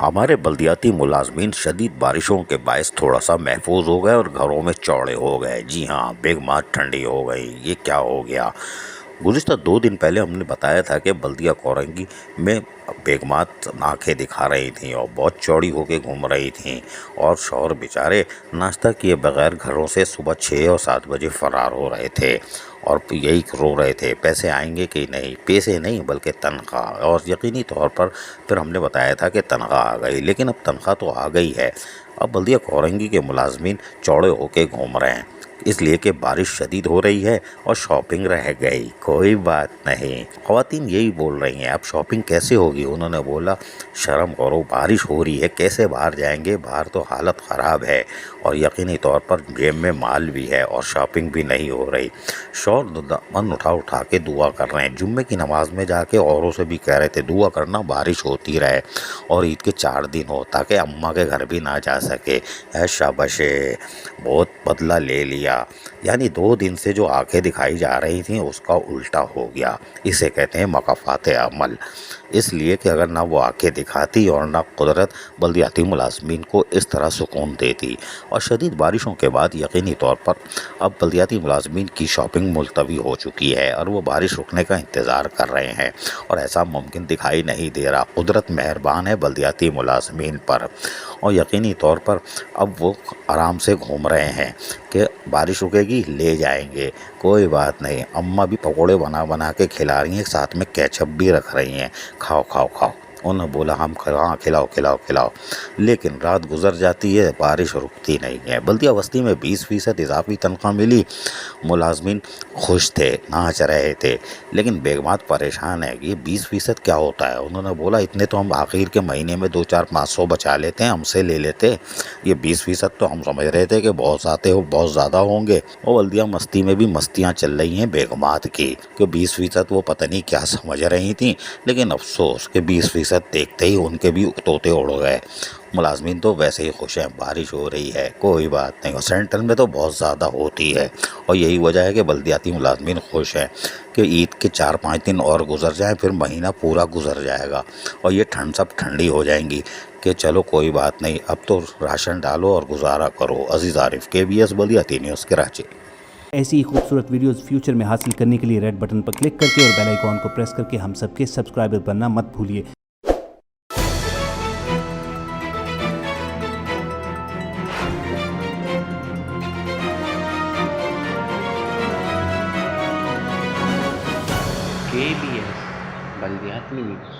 हमारे बल्दियाती मुलाजमीन शदीद बारिशों के बायस थोड़ा सा महफूज हो गए और घरों में चौड़े हो गए। जी हाँ, बेगमात ठंडी हो गई। ये क्या हो गया? गुज़िश्ता 2 दिन पहले हमने बताया था कि बल्दिया कोरंगी में बेगमात आंखें दिखा रही थीं और बहुत चौड़ी होके घूम रही थीं, और शौहर बेचारे नाश्ता किए बगैर घरों से सुबह 6 और 7 बजे फरार हो रहे थे और यही रो रहे थे पैसे आएंगे कि नहीं। पैसे नहीं बल्कि तनख्वाह। और यकीनी तौर पर फिर हमने बताया था कि तनख्वाह आ गई, लेकिन अब तनख्वाह तो आ गई है। अब बल्दिया कोरंगी के मुलाजमीन चौड़े होके घूम रहे हैं, इसलिए कि बारिश शदीद हो रही है और शॉपिंग रह गई। कोई बात नहीं, ख़वातीन यही बोल रही हैं, अब शॉपिंग कैसे होगी? उन्होंने बोला शर्म करो, बारिश हो रही है, कैसे बाहर जाएंगे? बाहर तो हालत ख़राब है और यकीनी तौर पर जेब में माल भी है और शॉपिंग भी नहीं हो रही। शौहर मन उठा के दुआ कर रहे हैं। जुम्मे की नमाज में जाके औरों से भी कह रहे थे दुआ करना बारिश होती रहे और ईद के 4 दिन हो ताकि अम्मा के घर भी ना जा सके। है शाबाशे, बहुत बदला ले लिया। यानी 2 दिन से जो आंखें दिखाई जा रही थी उसका उल्टा हो गया। इसे कहते हैं मकाफात अमल। इसलिए कि अगर ना वो आंखें दिखाती और ना कुदरत बल्दियाती मुलाजमीन को इस तरह सुकून देती। और शदीद बारिशों के बाद यकीनी तौर पर अब बल्दियाती मुलाजमीन की शॉपिंग मुलतवी हो चुकी है और वो बारिश रुकने का इंतज़ार कर रहे हैं, और ऐसा मुमकिन दिखाई नहीं दे रहा। कुदरत मेहरबान है बल्दियाती मुलाजमीन पर, और यकीनी तौर पर अब वो आराम से घूम रहे हैं कि बारिश रुकेगी ले जाएंगे, कोई बात नहीं। अम्मा भी पकोड़े बना बना के खिला रही हैं, साथ में केचप भी रख रही हैं, खाओ खाओ खाओ। उन्होंने बोला हम हाँ खिलाओ खिलाओ खिलाओ। लेकिन रात गुजर जाती है, बारिश रुकती नहीं है। बल्दिया बस्ती में 20% इजाफी तनख्वाह मिली, मुलाजमीन खुश थे, नाच रहे थे। लेकिन बेगमात परेशान है कि ये 20% क्या होता है। उन्होंने बोला इतने तो हम आखिर के महीने में 2-4-500 बचा लेते हैं, हमसे ले लेते। ये 20% तो हम समझ रहे थे कि बहुत ज़्यादा होंगे। और बल्दिया मस्ती में भी मस्तियाँ चल रही हैं बेगमात की कि 20% वो पता नहीं क्या समझ रही थी। लेकिन अफसोस कि 20% देखते ही उनके भी तोते उड़ गए। मुलाजमीन तो वैसे ही खुश हैं, बारिश हो रही है, कोई बात नहीं। और सेंट्रल में तो बहुत ज़्यादा होती है, और यही वजह है कि बल्दियाती मुलाजमीन खुश हैं कि ईद के 4-5 दिन और गुजर जाएं, फिर महीना पूरा गुजर जाएगा और ये ठंड सब ठंडी हो जाएंगी कि चलो कोई बात नहीं, अब तो राशन डालो और गुजारा करो। अजीज़ आरिफ, KBS बल्दियाती न्यूज़ कराची। ऐसी ही खूबसूरत वीडियोस फ्यूचर में हासिल करने के लिए रेड बटन पर क्लिक करके और बेल आइकॉन को प्रेस करके हम सबके सब्सक्राइबर बनना मत भूलिए। KBS बल्दियाती न्यूज़।